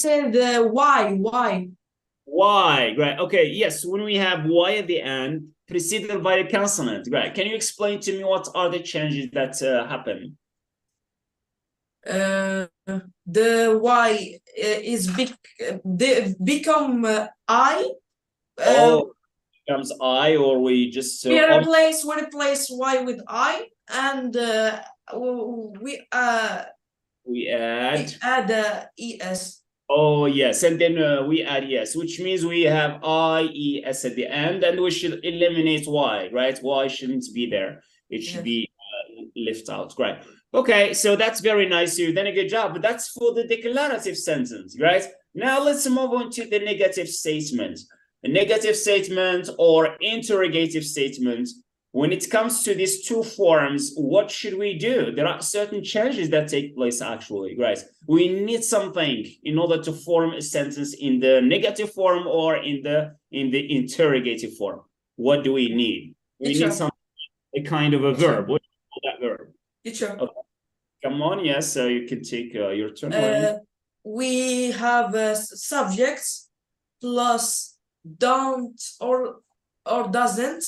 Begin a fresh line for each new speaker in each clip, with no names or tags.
say the why.
Y, right? Okay, yes. When we have Y at the end, preceded by a consonant, right? Can you explain to me what are the changes that happen?
The Y is become I.
Oh, becomes I, or we just
We replace Y with I, and
we add.
add es.
Oh, yes. And then we add yes, which means we have IES at the end, and we should eliminate Y, right? Y shouldn't be there. It should be left out, right? Okay, so that's very nice. You've done a good job, but that's for the declarative sentence, right? Now let's move on to the negative statement. A negative statement or interrogative statement. When it comes to these two forms, what should we do? There are certain changes that take place actually, right? We need something in order to form a sentence in the negative form or in the interrogative form. What do we need? We need some a kind of a verb. What do you call that verb?
Teacher.
Okay. Come on, yes, so you can take your turn.
We have subjects plus don't or doesn't.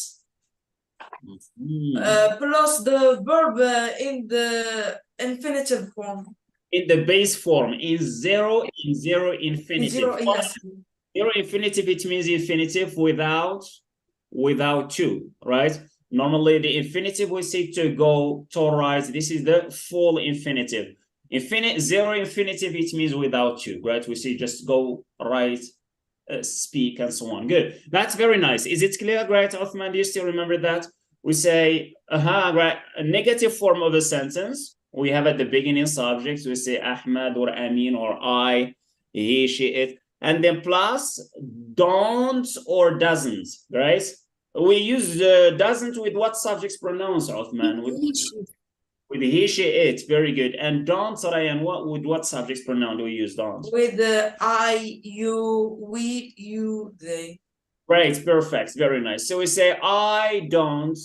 Plus the verb in the infinitive form.
In the base form, in zero infinitive. Zero infinitive, it means infinitive without to, right? Normally the infinitive we say to go, to rise. This is the full infinitive. Zero infinitive, it means without to, right? We say just go, write, speak, and so on. Good. That's very nice. Is it clear, right, Othman? Do you still remember that? We say, right, a negative form of a sentence. We have at the beginning subjects. We say Ahmad or Amin or I, he, she, it. And then plus don't or doesn't, right? We use doesn't with what subjects pronouns, Othman? With he, she, it. Very good. And don't, Ryan, with what subjects pronoun do we use don't?
With I, you, we, you, they.
Right, perfect. Very nice. So we say, I don't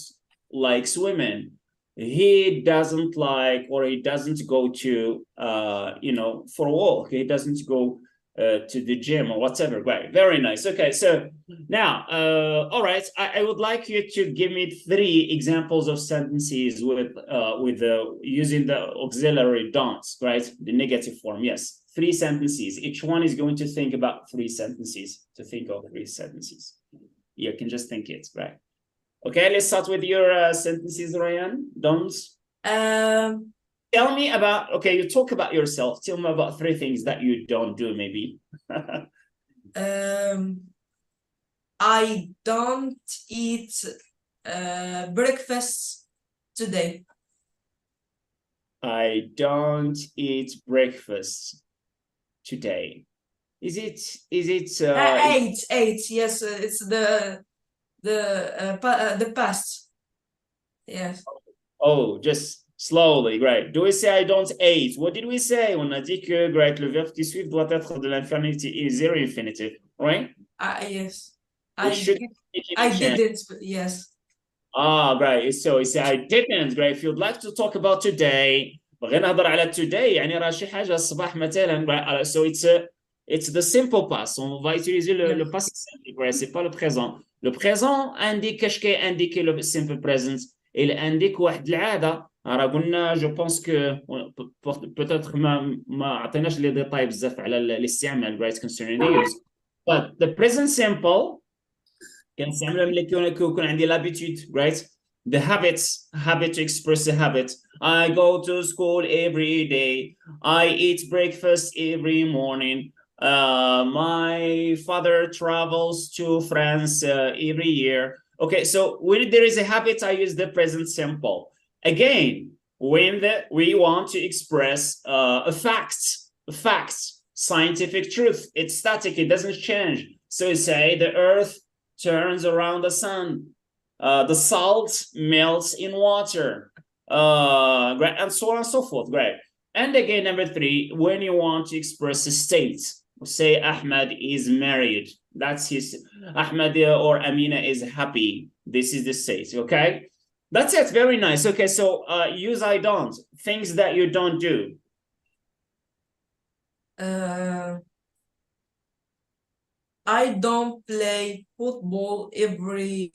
like swimming. He doesn't like, or he doesn't go to, for a walk. He doesn't go to the gym or whatever. Right, very nice. Okay, so now, all right, I would like you to give me 3 examples of sentences with using the auxiliary don't, right? The negative form, yes. 3 sentences. Each one is going to think about 3 sentences, to think of 3 sentences. You can just think it, right? Okay, let's start with your sentences, Ryan. Don't. Tell me about, okay, you talk about yourself. Tell me about 3 things that you don't do, maybe.
I don't eat breakfast today.
I don't eat breakfast today. Is it
ate, yes, it's the past. Yes.
Oh, just slowly, right. Do we say I don't ate? What did we say? On a dit que, right, le verbe qui suit doit être de l'infinitive, zero infinitive, right?
Yes.
I
didn't, yes.
Right. So we say I didn't, right? If you'd like to talk about today, بغينا نهضر على today, يعني راه شي حاجة الصباح مثلا, right? So it's the simple past. On va utiliser le passé simple, right? C'est pas le présent. Le présent indique ايش كيindique le simple present. Il indique واحد العادة. راه قلنا جو بونس كو peut-être ما عطيناش لي ديتاي بزاف على الاستعمال, right, concerning the use. But the present simple كنستعملها ملي كيكون عندي l'habitude, right? The habit to express a habit. I go to school every day. I eat breakfast every morning. My father travels to France every year. Okay, so when there is a habit, I use the present simple. Again, when we want to express a fact, scientific truth, it's static, it doesn't change. So you say the earth turns around the sun. The salt melts in water, and so on and so forth. Great. And again, number 3, when you want to express a state, say Ahmed is married. That's his. Ahmed or Amina is happy. This is the state. Okay. That's it. Very nice. Okay. So use I don't. Things that you don't do.
I don't play football every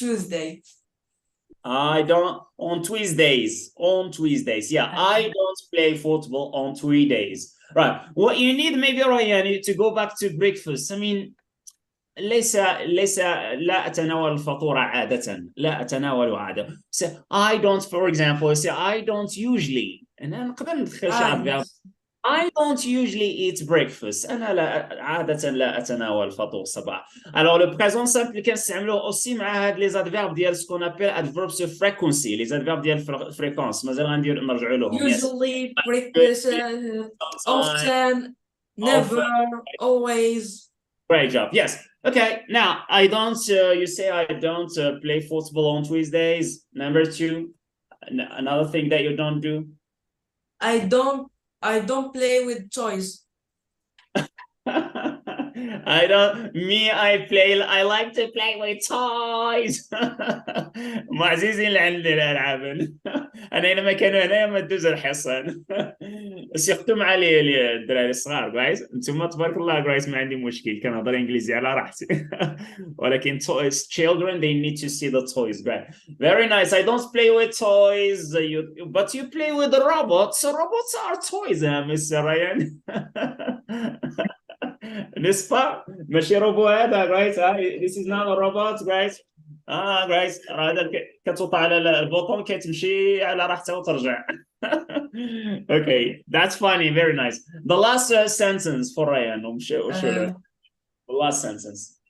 Tuesday.
I don't on Tuesdays. On Tuesdays. Yeah, I don't play football on 3 days. Right. What you need maybe Ryan to go back to breakfast. I mean, ليس لا أتناول الفطور عادة. لا أتناول عادة. So I don't, for example, say I don't usually. أنا نقدر ندخل شي عاد
Yes.
I don't usually eat breakfast. أنا لا عادة لا أتناول الفطور الصباح. Alors le présent simple كنستعملوه aussi مع هاد لي adverbes ديال ce qu'on appelle adverbs of frequency, les adverbes ديال fréquence. مازال غندير نرجعوا لهم. Yes.
Usually, breakfast, often, never, always.
Great job. Yes. Okay. Now I don't. You say I don't play football on Tuesdays. Number two, another thing that you don't do.
I don't play with toys.
I don't. Me, I like to play with toys. معززين اللي عندي الالعاب. انا لما كانوا هنايا ما دوز الحصان. سيختم علي الدراري الصغار كويس. انتم تبارك الله كويس ما عندي مشكل كنهضر انجليزي على راحتي. ولكن toys, children they need to see the toys. Right. Very nice. I don't play with toys. But you play with the robots. So robots are toys, Mr. Ryan. n'est-ce pas ماشي روبو هذا guys this is not a robot guys guys هذا كتوطى على البوطون كتمشي على راحتها وترجع. Okay, that's funny. Very nice. The last sentence for Ryan. The last sentence.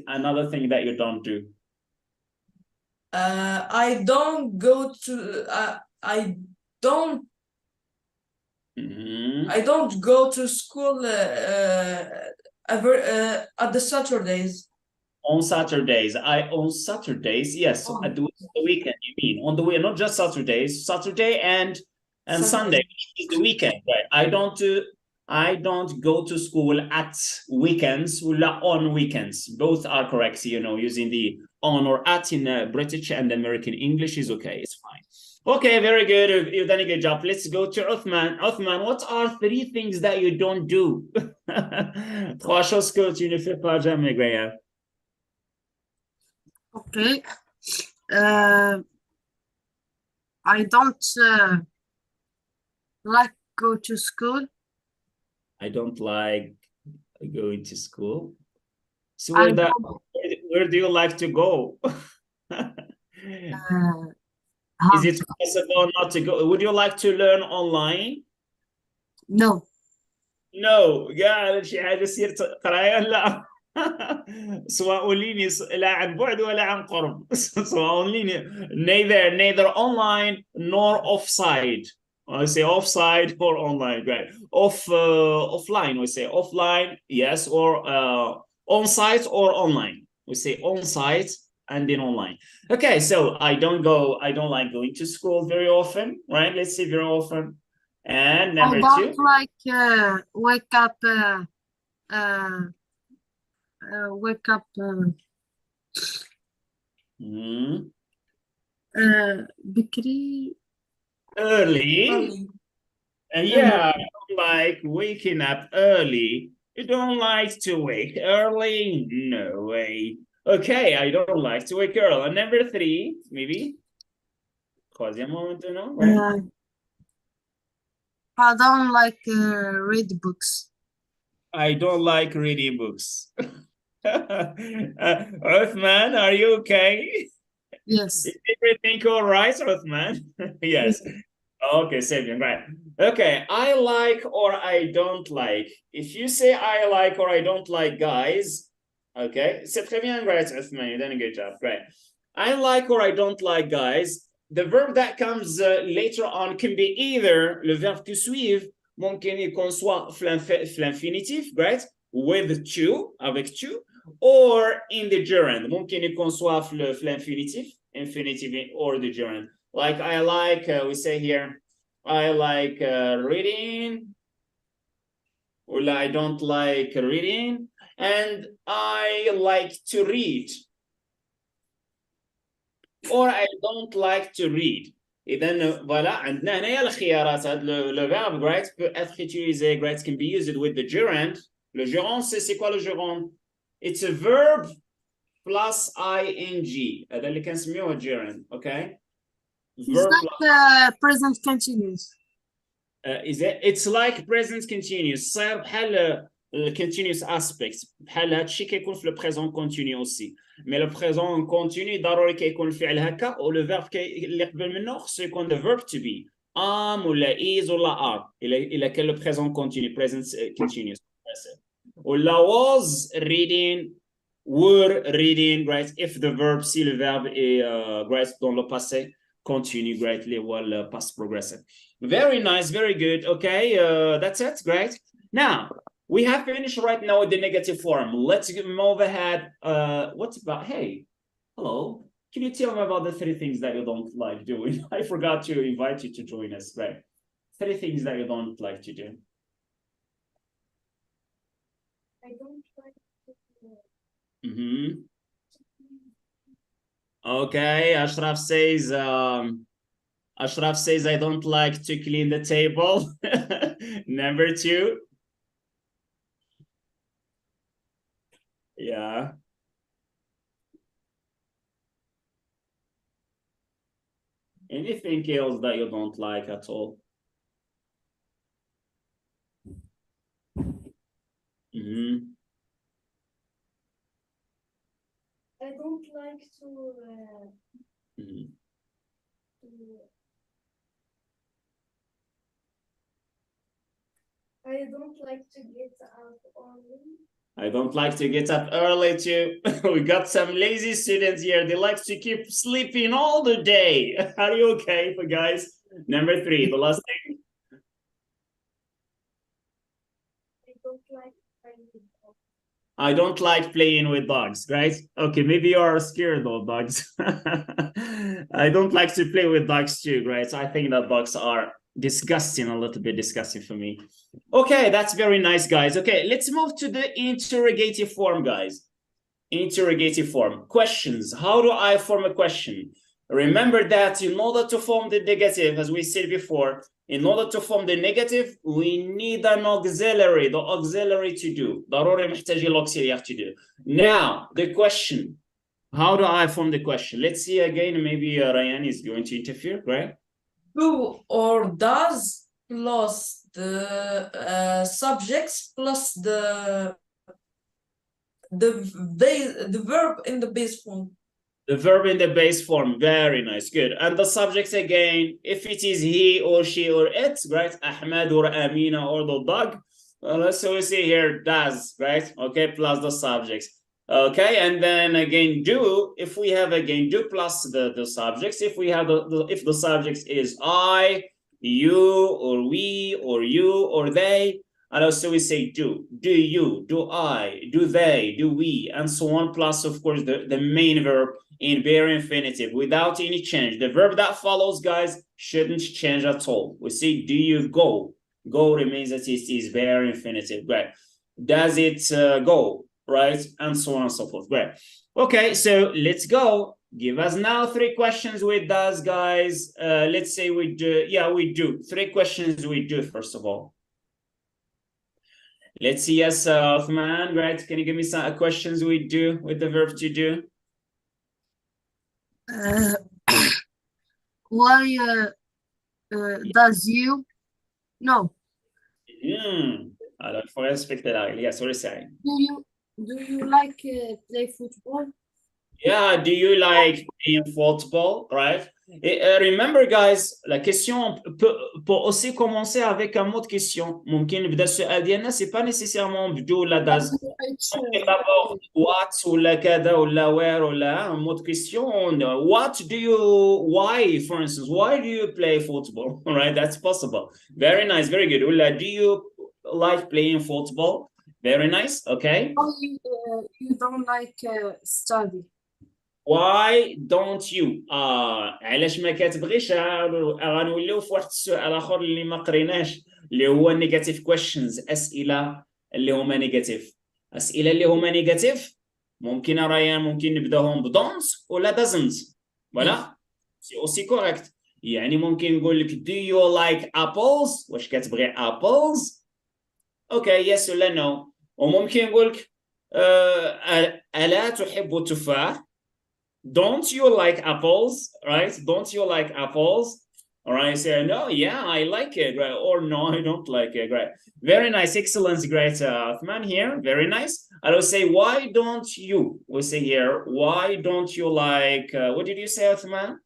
Another thing that you don't do.
I don't go to I don't I don't go to school ever at the Saturdays.
On Saturdays. On Saturdays, yes.
Oh.
At the weekend, you mean? On the weekend, not just Saturdays. Saturday and Sunday is the weekend, right? I don't go to school at weekends or on weekends. Both are correct, using the on or at in British and American English is okay. It's fine. Okay, very good. You've done a good job. Let's go to Uthman. Uthman, what are 3 things that you don't do? 3 choses que tu ne fais pas jamais, Graham.
Okay. I don't like go to school.
I don't like going to school. So where do you like to go? Is it possible not to go? Would you like to learn online?
No.
No. قال شي حاجة سير قراية لا. سواء ليني لا عن بعد ولا عن قرب. سواء ليني neither online nor offside. I say offside or online, right? Offline, we say offline, yes, or on site or online. We say on site and then online. Okay, so I don't like going to school very often, right? Let's say very often. And number 2.
I don't like wake up بكري.
Early. Yeah, I don't like waking up early. You don't like to wake early? No way. Okay, I don't like to wake early. And number 3, maybe. Right?
I don't like read books.
I don't like reading books. Uthman, are you okay?
Yes.
Is everything all right, Uthman? Yes. Okay, Sabian, right. Okay, I like or I don't like. If you say I like or I don't like, guys, okay, c'est très bien, right, Uthman, you done a good job, great. I like or I don't like, guys. The verb that comes later on can be either le verbe qui suit, ممكن يكون soit في l'infinitif, right, with to, avec tu, or in the gerund. ممكن يكون soit في l'infinitif, infinitive or the gerund. Like I like, we say here, I like reading, or I don't like reading, and I like to read, or I don't like to read. إذا voilà عندنا هنايا الخيارات هاد le verbe right peut être utilisé right can be used with the gerund. Le gerund c'est quoi le gerund? It's a verb plus ing. هذا اللي كنسميوه gerund, okay?
It's
Verb
like present continuous.
is it? It's like present continuous. صاير بحال continuous aspect بحال هادشي كيكون في le présent continu aussi. مي لو بريزون كونتيني ضروري كيكون الفعل هكا ولو فيرب اللي قبل منه خصو يكون the verb to be am ولا is ولا are الا كان لو بريزون كونتيني present continuous ولا was reading were reading right if the verb si le verbe est right dans le passé continue right اللي هو le past progressive. Very nice, very good. Okay, that's it. Great. Now we have finished right now with the negative form. Let's move ahead. What about, hey, hello. Can you tell me about the 3 things that you don't like doing? I forgot to invite you to join us, right? 3 things that you don't like to do.
I don't like to
Okay, Ashraf says, I don't like to clean the table. Number 2. Yeah. Anything else that you don't like at all?
I don't like to I don't like to get up early.
I don't like to get up early too. We got some lazy students here. They like to keep sleeping all the day. Are you okay, guys? Number 3, the last thing.
I don't like playing with dogs.
I don't like playing with dogs, right? Okay, maybe you are scared of dogs. I don't like to play with dogs too, right? I think that dogs are disgusting, a little bit disgusting for me. Okay, that's very nice, guys. Okay, let's move to the interrogative form, guys. Interrogative form. Questions. How do I form a question? Remember that in order to form the negative, as we said before, in order to form the negative, we need an auxiliary, the auxiliary to do. ضروري محتاجين l'auxiliary to do. Now, the question. How do I form the question? Let's see again, maybe Ryan is going to interfere, right?
Do or does plus the subjects plus the verb in the base form.
The verb in the base form, very nice, good. And the subjects again, if it is he or she or it, right? Ahmed or Amina or the dog. So we see here does, right? Okay, plus the subjects. Okay, and then again do, if we have again do plus the subjects, if we have if the subjects is I, you, or we, or you, or they, and also we say do you, do I, do they, do we, and so on, plus of course the main verb in bare infinitive without any change. The verb that follows, guys, shouldn't change at all. We say do you go? Go remains as it is, bare infinitive, right? Does it go? Right, and so on and so forth. Right. Okay, so let's go. Give us now 3 questions with does, guys. Let's say we do. Yeah, we do. 3 questions we do, first of all. Let's see. Yes, Uthman, right? Can you give me some questions we do with the verb to do?
Why does you? No.
Alors, il faut respecter la règle. Yes, what is saying?
Do you like play football?
Yeah, do you like playing football, right? Remember, guys, la question peut aussi commencer avec un mot de question. ممكن نبدا السؤال ديالنا c'est pas nécessairement بدو ولا does. D'abord what ولا كذا ولا where ولا un mot de question. What do you, why, for instance, why do you play football? Right, that's possible. Very nice, very good. ولا do you like playing football? Very nice, okay.
Oh, you don't like study.
Why don't you? علاش ما كتبغيش؟ غنوليو في واحد السؤال اخر اللي ما قريناش اللي هو نيجاتيف كويشنز، اسئله اللي هما نيجاتيف. اسئله اللي هما نيجاتيف ممكن ريان ممكن نبداهم بدونت ولا doesn't. Voilà, c'est aussi correct. يعني ممكن نقول لك do you like apples واش كتبغي apples okay yes ولا no وممكن نقول لك ألا تحب التفاح don't you like apples right don't you like apples all right say no yeah I like it right or no I don't like it right very nice excellent great Uthman here very nice I will say why don't you we say here why don't you like what did you say Uthman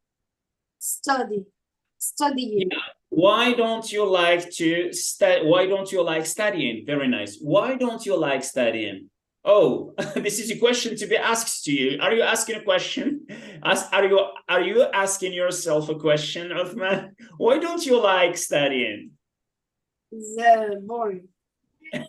studying.
yeah. Why don't you like to study? Why don't you like studying? Very nice. Why don't you like studying? Oh, this is a question to be asked to you. Are you asking a question? Are you asking yourself a question, Uthman? Why don't you like studying?
It's boring.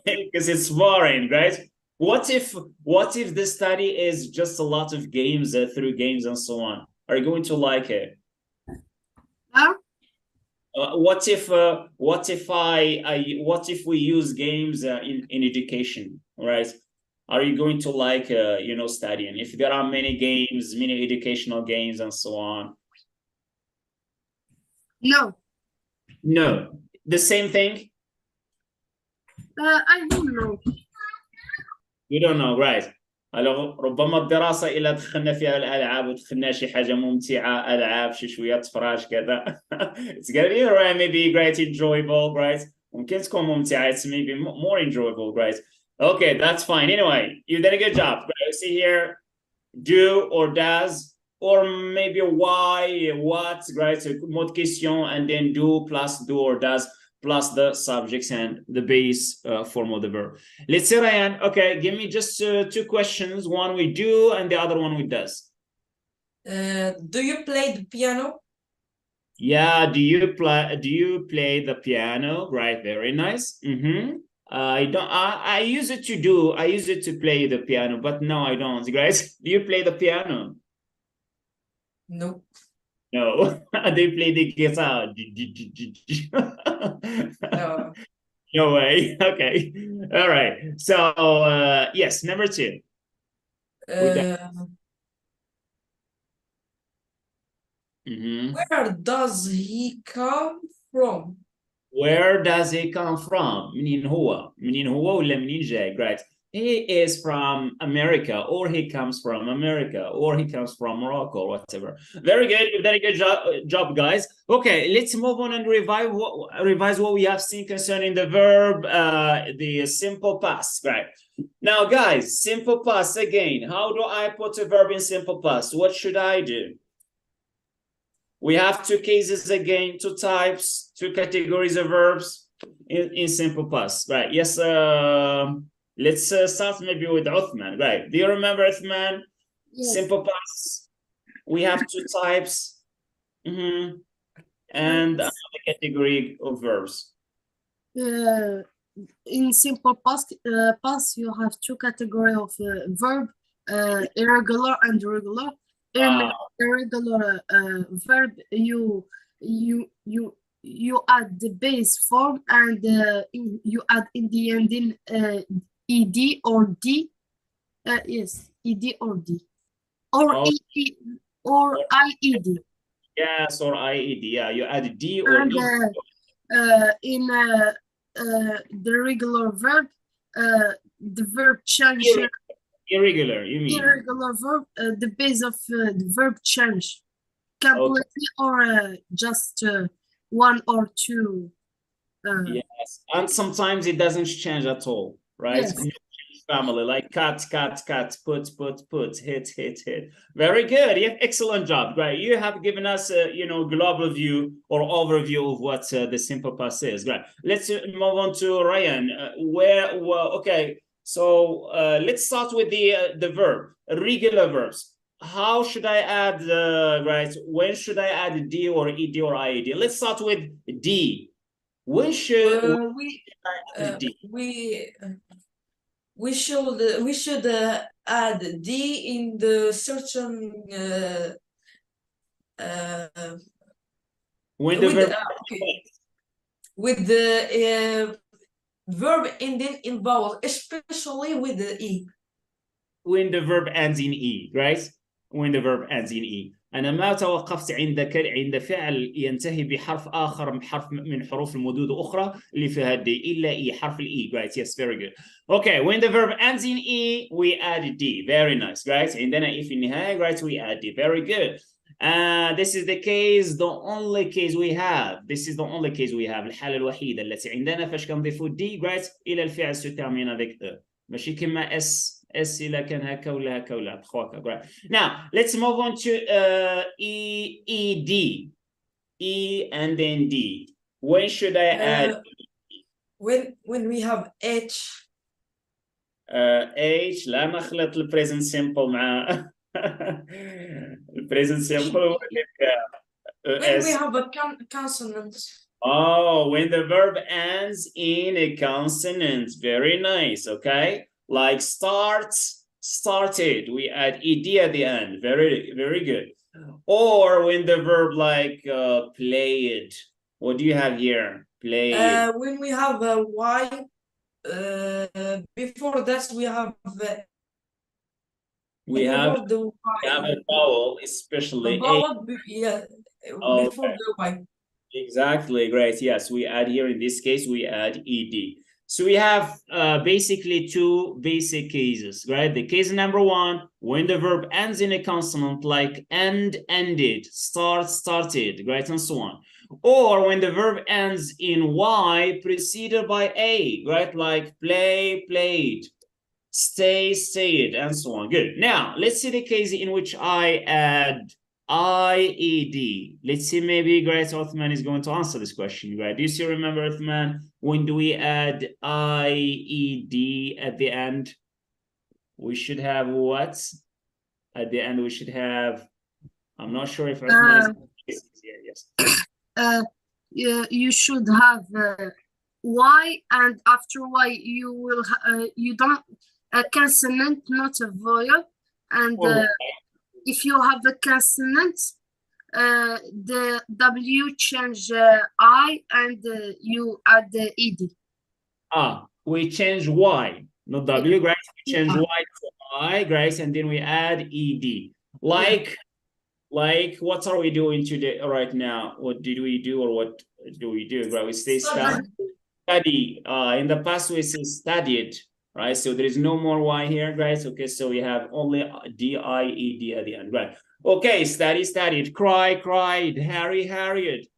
Because it's boring, right? What if the study is just a lot of games through games and so on? Are you going to like it?
Huh?
What if we use games in education, right? Are you going to like studying if there are many games, many educational games and so on?
No.
No, the same thing.
I don't know.
You don't know, right? Alors ربما الدراسة إلا دخلنا فيها الألعاب ودخلنا شي حاجة ممتعة ألعاب شي شوية تفراج كذا it's gonna be right, maybe great enjoyable right ممكن تكون ممتعة it's maybe more enjoyable right okay that's fine anyway you did a good job right? See here do or does or maybe why what right so mode question and then do plus do or does plus the subjects and the base form of the verb. Let's say Ryan, okay, give me just two questions. One we do and the other one we does.
Do you play the piano?
Yeah, do you play the piano? Right, very nice. I use it to play the piano, but no, I don't, guys. Do you play the piano?
No.
No, they play the guitar.
No.
No way. Okay. All right. So yes, number two.
Where does he come from?
Where does he come from? منين هو ولا منين جاي? Right. He is from America, or he comes from America, or he comes from Morocco, or whatever. Very good. You've done a good job, guys. Okay, let's move on and revise what we have seen concerning the verb, the simple past. Right. Now, guys, simple past again. How do I put a verb in simple past? What should I do? We have two cases again, two types, two categories of verbs in simple past. Right. Yes. Let's start maybe with Uthman, right? Do you remember Uthman?
Yes.
Simple past. We have two types. And another category of verbs.
In simple past, you have two categories of verb, irregular and regular. Irregular verb, you add the base form and you add in the ending ed or d. Yes, ed or d, or ed or ied.
Yes, or ied. Yeah, you add d or
and in the regular verb, the verb change.
Irregular, you mean?
Irregular verb, the base of the verb change completely, or just one or two.
Yes, and sometimes it doesn't change at all, right?
Yes.
Family, like cut, put, hit. Very good. Yeah, excellent job. Right. You have given us a global view or overview of what the simple past is. Right. Let's move on to Ryan. Okay. So let's start with the verb, regular verbs. How should I add right? When should I add d or ed or ied? Let's start with d. When should
we should add d in the certain
when the verb
with the verb ending in vowel, especially with the e.
When the verb ends in e, right? When the verb ends in e. أنا ما توقفت عند فعل ينتهي بحرف آخر من حروف المدود أخرى اللي فيها D إلا E حرف الE. Right, yes, very good. Okay, when the verb ends in E, we add D. Very nice, right? عندنا E في النهاية, right? We add D. Very good. This is the case, the only case we have. This is the only case we have. الحالة الوحيدة التي عندنا فاش كنضيفوا D, right? إلى الفعل se termine avec E. ماشي كما S إلا كان هكا ولا هكا ولا هكا. Right. Now, let's move on to E, D. E and then D. When should I add?
When we have H.
H لا نخلط البريزنت سيمبل مع البريزنت سيمبل.
When we have a consonant.
Oh, when the verb ends in a consonant. Very nice. Okay. Like start, started, we add ed at the end. Very, very good. Or when the verb like played. What do you have here? Played.
When we have a Y, before that we have
we have a vowel, especially
a vowel, yeah,
okay.
Before the Y.
Exactly, great. Yes, we add here, in this case, we add ed. So we have basically two basic cases, right? The case number one, when the verb ends in a consonant like end, ended, start, started, right? And so on. Or when the verb ends in Y preceded by A, right? Like play, played, stay, stayed, and so on. Good. Now, let's see the case in which I add IED. Let's see, maybe Great Othman is going to answer this question, right? Do you still remember, Othman, when do we add IED at the end? We should have what? At the end, we should have, I'm not sure if Othman is here, yes.
You should have Y, and after Y, you will, you don't, a consonant, not a vowel, and if you have a consonant, the W change I, and you add the ED.
We change Y, not W, Grace. We change Y to I, Grace, and then we add ED. Like, what are we doing today, right now? What did we do, or what do we do? Right, we say study. In the past, we say studied, right? So there is no more Y here, guys. Okay, so we have only D-I-E-D at the end, right? Okay, study, studied, cry, cried, Harry, harried.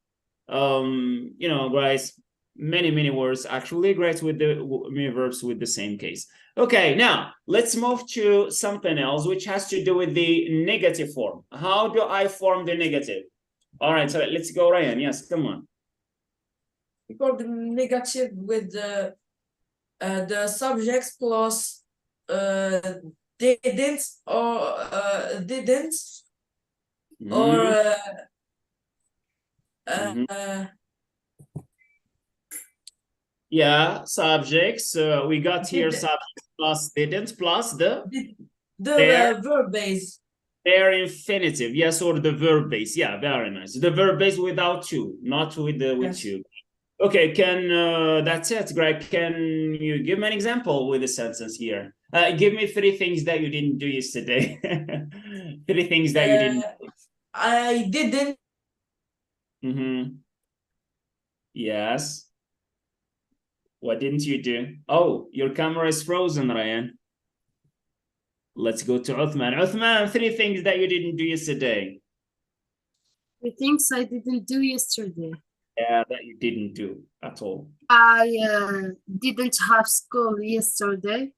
You know, guys, many words actually, guys, with the many verbs with the same case. Okay, now let's move to something else which has to do with the negative form. How do I form the negative? All right, so let's go, Ryan. Yes, come on.
Record the negative with the subjects plus didn't or didn't or
yeah, subjects. We got here subjects plus didn't plus the
verb base.
Their infinitive, yes, or the verb base. Yeah, very nice. The verb base without to, not with the with to. Okay, that's it, Greg. Can you give me an example with a sentence here? Give me 3 things that you didn't do yesterday. 3 things that you didn't do.
I didn't.
Yes. What didn't you do? Oh, your camera is frozen, Ryan. Let's go to Uthman. Uthman, 3 things that you didn't do yesterday.
3 things I didn't do yesterday.
Yeah, that you didn't do at all.
I didn't have school yesterday.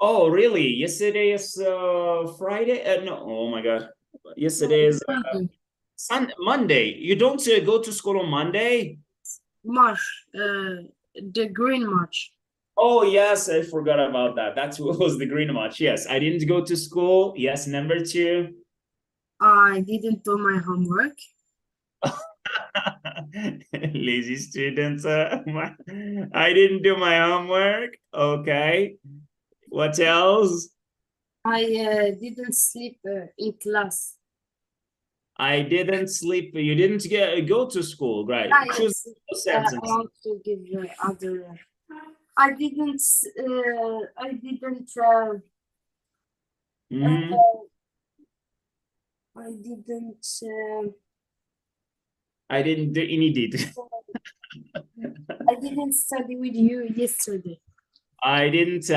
Oh, really? Yesterday is Friday? No, oh my God. Yesterday is Monday. You don't go to school on Monday?
March, the Green March.
Oh, yes, I forgot about that. That was the Green March. Yes, I didn't go to school. Yes, number 2.
I didn't do my homework.
Lazy students. I didn't do my homework. Okay. What else?
I didn't sleep in class.
I didn't sleep. You didn't go to school, right? Choose a sentence.
I want to give the other. I didn't. I didn't.
I didn't do any did.
I didn't study with you yesterday.
I didn't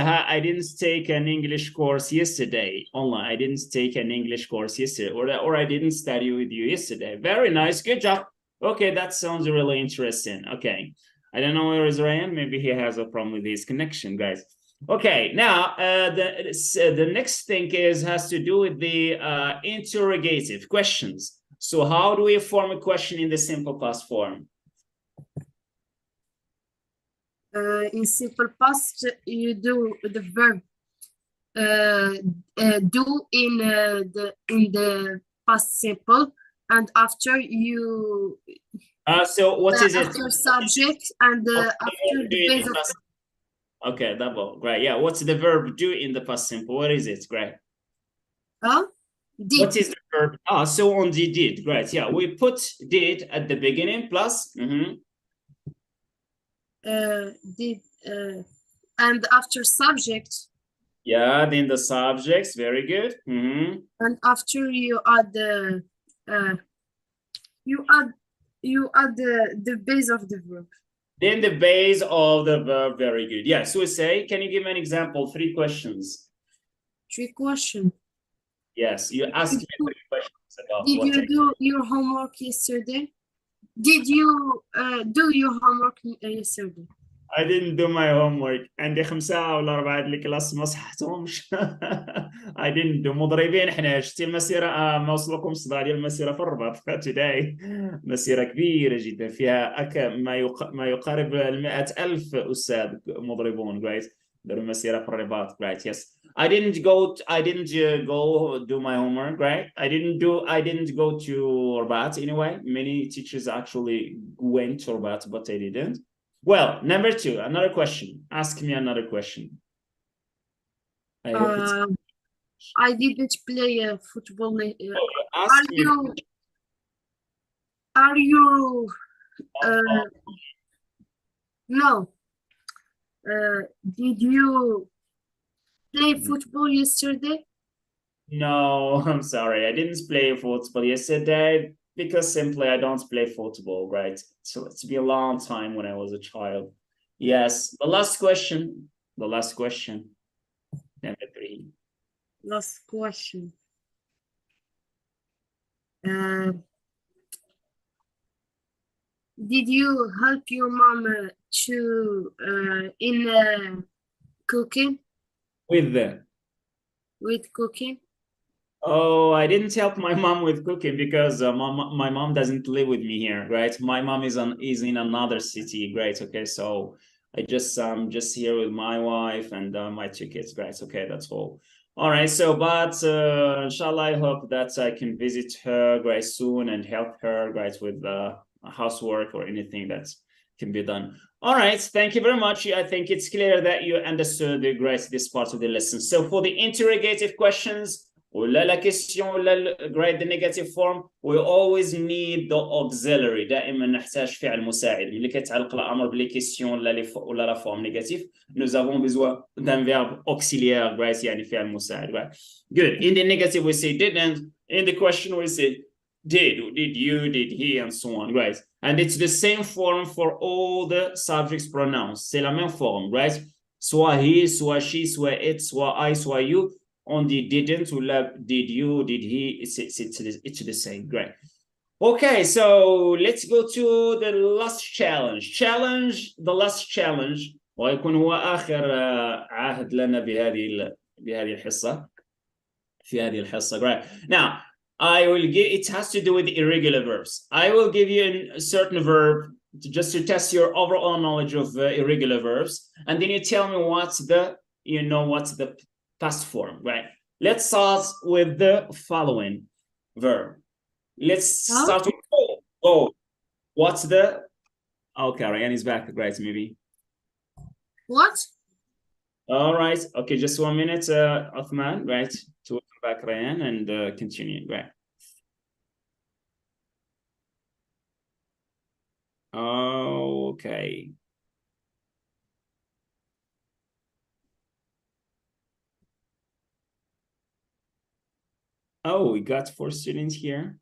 take an English course yesterday online. I didn't take an English course yesterday, or I didn't study with you yesterday. Very nice, good job. Okay, that sounds really interesting. Okay, I don't know where is Ryan. Maybe he has a problem with his connection, guys. Okay, now the next thing has to do with the interrogative questions. So how do we form a question in the simple past form?
In simple past, you do the verb do in the past simple, and after you
So what is it?
after subject and after the base of
Okay, double. Great. Yeah. What's the verb do in the past simple? What is it? Great.
did.
What is the verb? So on the did. Great. Yeah. We put did at the beginning plus.
Did and after subject.
Yeah. Then the subjects. Very good.
And after you add the the base of the verb.
Then the base of the verb. Very good. Yeah. So we say, can you give me an example? 3 questions.
3 questions.
Yes. You ask me 3 questions about
Did you do your homework yesterday? Did you do your homework yesterday?
I didn't do my homework. عندي 5 ولا 4 الكلاس ما صحتهمش. I didn't do. مضربين احنا. شتي المسيرة ما وصلكم صداع ديال المسيرة في الرباط في ابتدائي. مسيرة كبيرة جدا فيها ما يقارب 100,000 أستاذ مضربون. Right. داروا مسيرة في الرباط. Right. Yes. I didn't go do my homework. Right. I didn't go to Rabat anyway. Many teachers actually went to Rabat, but I didn't. Well, number 2, another question. Ask me another question. I hope it's...
I didn't play football.
Ask me.
Are you? No. Did you play football yesterday?
No, I'm sorry. I didn't play football yesterday because simply I don't play football, right? So it's been a long time when I was a child. Yes, the last question. Number 3.
Last question. Did you help your mom to in cooking? With cooking?
Oh, I didn't help my mom with cooking because my mom doesn't live with me here, right? My mom is in another city, great. Okay, so I just here with my wife and my 2 kids, great. Okay, that's all. All right, so but inshallah, I hope that I can visit her great soon and help her great with housework or anything that can be done. All right, thank you very much. I think it's clear that you understood this part of the lesson. So for the interrogative questions, ولا la question ولا the negative form, we always need the auxiliary. دائما نحتاج فعل مساعد. ملي كيتعلق الامر بلي كيسيون ولا la forme négative, nous avons besoin d'un verbe auxiliaire, right? يعني فعل مساعد, right? Good. In the negative we say didn't. In the question we say did you, did he, and so on, right? And it's the same form for all the subjects pronouns. C'est la même forme, right? Soit he, soit she, soit it, soit I, soit you. On the didn't, did you, did he, it's the same, great. Okay, so let's go to the last challenge. The last challenge ويكون هو آخر عهد لنا بهذه الحصة في هذه الحصة. Great. Now, it has to do with irregular verbs. I will give you a certain verb just to test your overall knowledge of irregular verbs, and then you tell me what's the past form, right? Let's start with the following verb. Let's start with go. What's the... Okay, Ryan is back. Great, maybe.
What?
All right. Okay, just 1 minute, Othman, right? To welcome back Ryan and continue, right? Okay. Oh, we got 4 students here.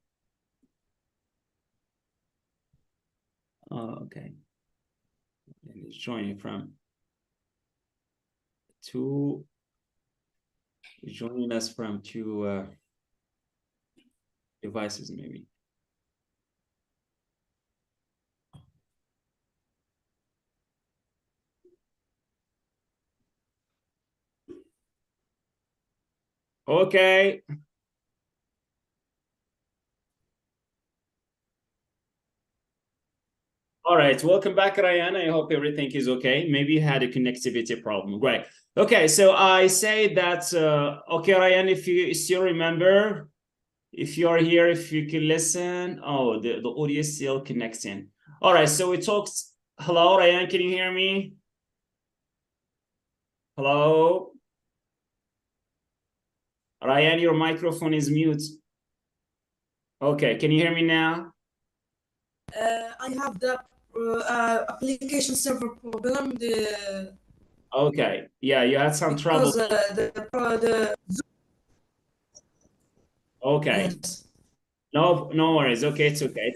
Oh, okay. And it's joining from 2, joining us from 2 devices, maybe. Okay. All right, welcome back, Ryan. I hope everything is okay. Maybe you had a connectivity problem. Great. Okay, so I say that, okay, Ryan, if you still remember, if you're here, if you can listen. Oh, the audio is still connecting. All right, so we talked. Hello, Ryan, can you hear me? Hello? Ryan, your microphone is mute. Okay, can you hear me now?
I have the application server problem.
Okay, yeah, you had some trouble.
Because the
Okay.
yes.
No worries. Okay, it's okay.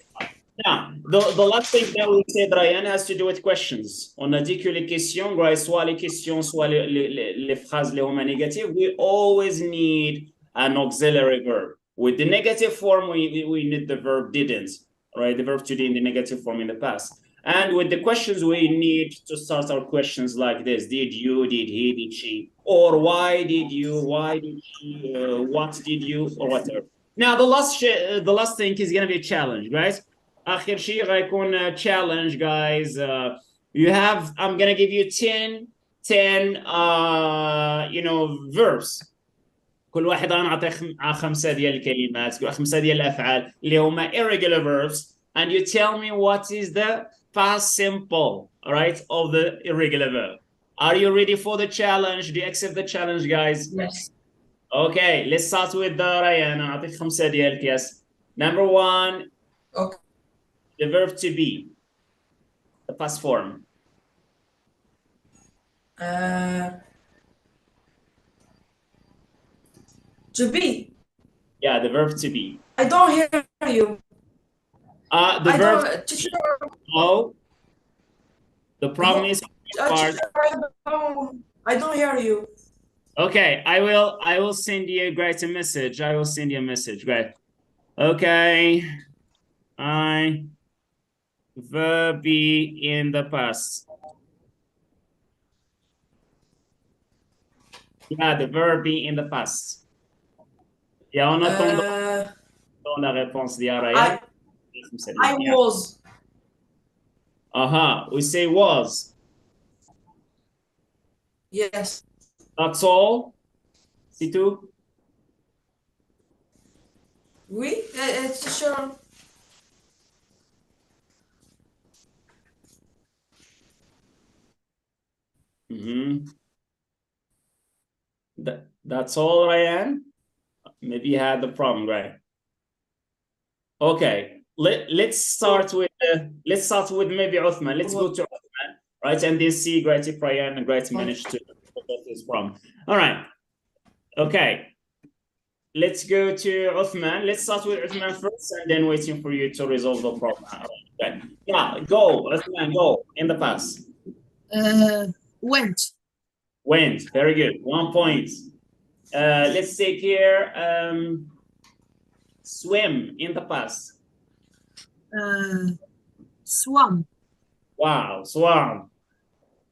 Now, the last thing that we said, Ryan, has to do with questions. On a dit que les questions, soit les questions, soit les phrases les homa négative, we always need an auxiliary verb. With the negative form, we need the verb didn't, right? The verb to be in the negative form in the past. And with the questions, we need to start our questions like this. Did you, did he, did she? Or why did you, why did she, what did you, or whatever. Now, the last thing is going to be a challenge, right? آخر شيء غيكون challenge, guys. I'm going to give you 10 verbs. كل واحد انا اعطيه 5 ديال الكلمات 5 ديال الافعال اللي هما irregular verbs, and you tell me what is the past simple, right, of the irregular verb. Are you ready for the challenge? Do you accept the challenge, guys?
Yes.
Okay, let's start with Ryan. اعطيك 5 ديال الكياس. Number 1.
Okay.
The verb to be, the past form.
To be.
Yeah, the verb to be.
I don't hear you.
The verb.
Teacher,
Oh. The problem is part.
I don't hear you.
Okay, I will send you a message. I will send you a message. Great. Okay. Verb be in the past. Yeah, the verb be in the past. Yeah, on attend la réponse d'Araya.
I was.
We say was.
Yes.
That's all. C'est tout.
Oui, it's sure.
That's all, Ryan. Maybe you had the problem, right? Okay. Let's start with maybe Uthman. Let's go to Uthman, right? And then see great if Ryan and great managed to get this problem. All right. Okay. Let's go to Uthman. Let's start with Uthman first and then waiting for you to resolve the problem. Okay. Yeah, go, Uthman, go in the past.
Went.
Went. Very good. 1 point. Let's take here swim in the past.
Swam.
Wow, swam.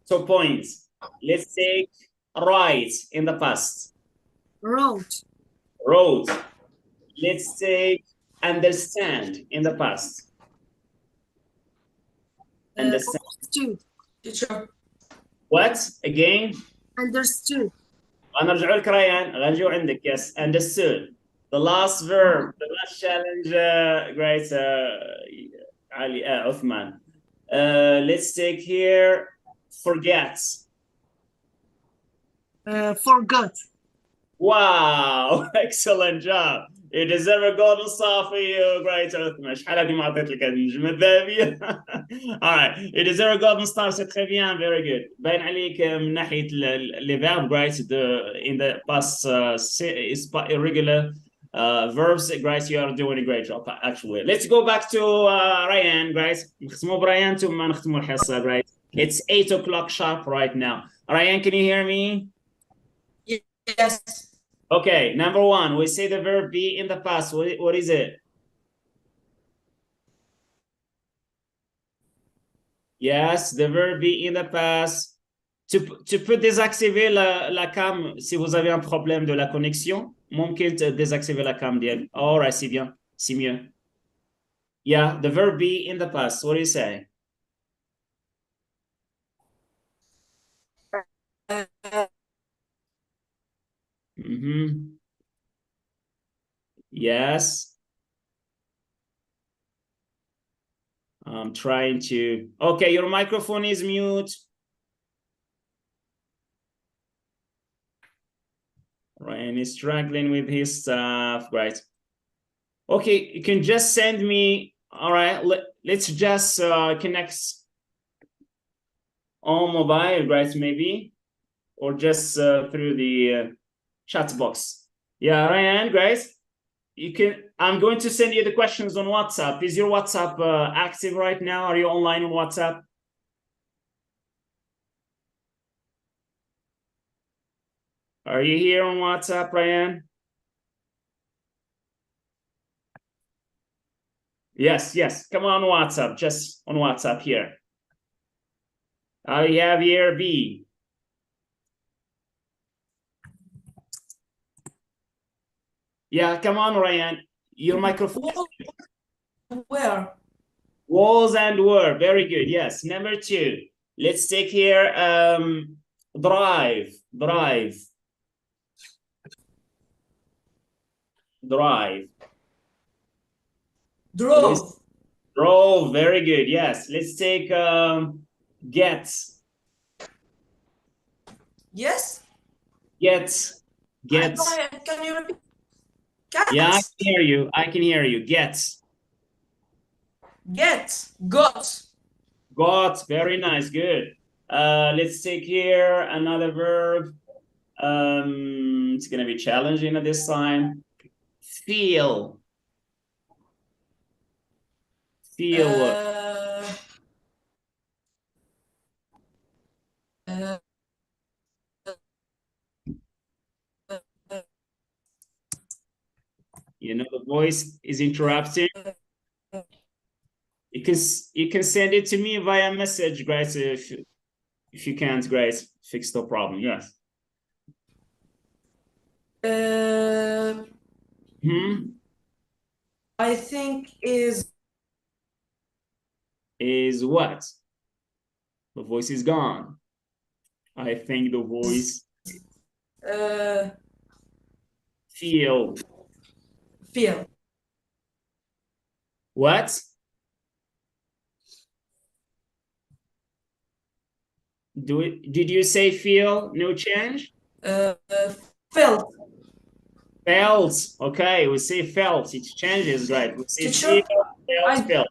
2 points. Let's take write in the past.
Wrote.
Wrote. Let's take understand in the past. Understand.
Understood.
Teacher.
What? Again?
Understood.
غنرجعوا لك ريان غنجيو عندك. Yes, understood. The last verb, the last challenge, great, Ali, Uthman. Let's take here forget.
Forgot.
Wow, excellent job. You deserve a golden star for you. Great, Uthman. شحال هذه ما عطيت لك النجمة الذهبية. All right, you deserve a golden star. C'est très bien, very good. باين عليك من ناحية les verbs, right? In the past is irregular. verbs, guys. You are doing a great job, actually. Let's go back to Ryan, guys. نختموا بريان ثم نختموا الحصة, guys. It's 8 o'clock sharp right now. Ryan, can you hear me?
Yes.
Okay, number one, we say the verb be in the past. What is it? Yes, the verb be in the past. Tu peux désactiver la cam si vous avez un problème de la connexion. ممكن désactiver la cam ديالك. All right, c'est bien, c'est mieux. Yeah, the verb be in the past. What do you say? Yes. I'm trying to. Okay, your microphone is mute. Ryan is struggling with his stuff, right? Okay, you can just send me. All right, let's just connect on mobile, right? Maybe, or just through the chat box. Yeah, Ryan, guys, you can. I'm going to send you the questions on WhatsApp. Is your WhatsApp active right now? Are you online on WhatsApp? Are you here on WhatsApp, Ryan? Yes, yes. Come on WhatsApp, just on WhatsApp here. I have here B. Yeah, come on, Ryan. Your microphone.
Where?
Was and were. Very good. Yes. Number two. Let's take here drive. Drive. Drive.
Drove.
Drove. Very good. Yes. Let's take get.
Yes.
Get. Get.
Can you repeat? Cats.
Yeah, I can hear you. I can hear you. Get.
Get. Got.
Got. Very nice. Good. Let's take here another verb. It's gonna be challenging at this time. Feel. Feel. You know, the voice is interrupting. You can send it to me via message, guys. If you can't, guys, fix the problem. Yes.
I think is
what? The voice is gone. I think the voice. Feel.
Feel.
What? Did you say feel? No change?
Felt.
Felt. Okay, we say felt. It changes, right? We say
Teacher,
feel, felt.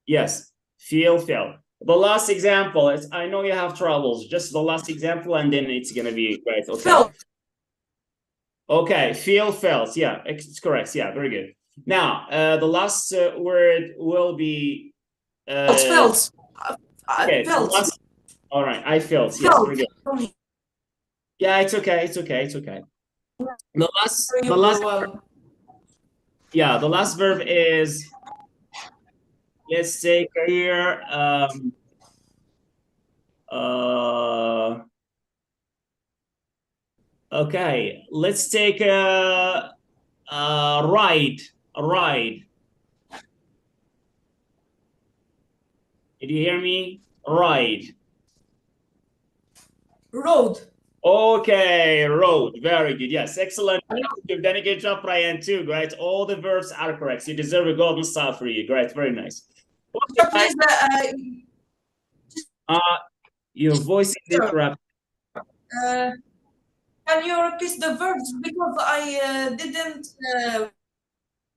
Yes, feel, felt. The last example is, I know you have troubles. Just the last example, and then it's gonna be great. Okay.
Felt.
Okay, feel, felt. Yeah, it's correct. Yeah, very good. Now, the last word will be
Felt.
Okay,
Felt.
All right, I felt. Yes, very good. Yeah, it's okay. It's okay. It's okay. The last verb is, let's take here okay, let's take a ride. Did you hear me? Ride.
Road.
Okay, road. Very good. Yes, excellent. You've done a good job, Ryan, too. Great. All the verbs are correct. You deserve a golden star for you. Great. Very nice.
Please,
your voice is interrupted.
can you repeat the verbs because I didn't?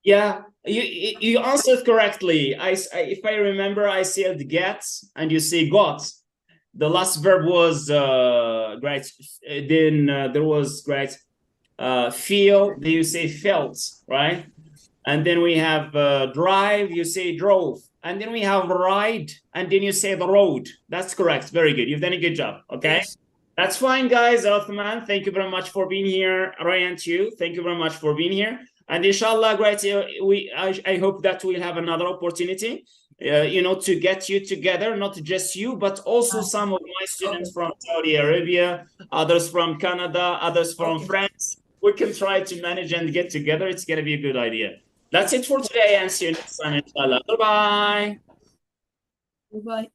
Yeah, you answered correctly. If I remember, I said get, and you say got. The last verb was great. Then there was great. Feel, you say felt, right? And then we have drive, you say drove. And then we have ride, and then you say the road. That's correct. Very good. You've done a good job. Okay.
Yes.
That's fine, guys. Othman, thank you very much for being here. Ryan, too. Thank you very much for being here. And inshallah, great. I hope that we'll have another opportunity, to get you together, not just you, but also some of my students from Saudi Arabia, others from Canada, others from France. We can try to manage and get together. It's going to be a good idea. That's it for today, and see you next time, inshallah. Bye-bye.
Bye.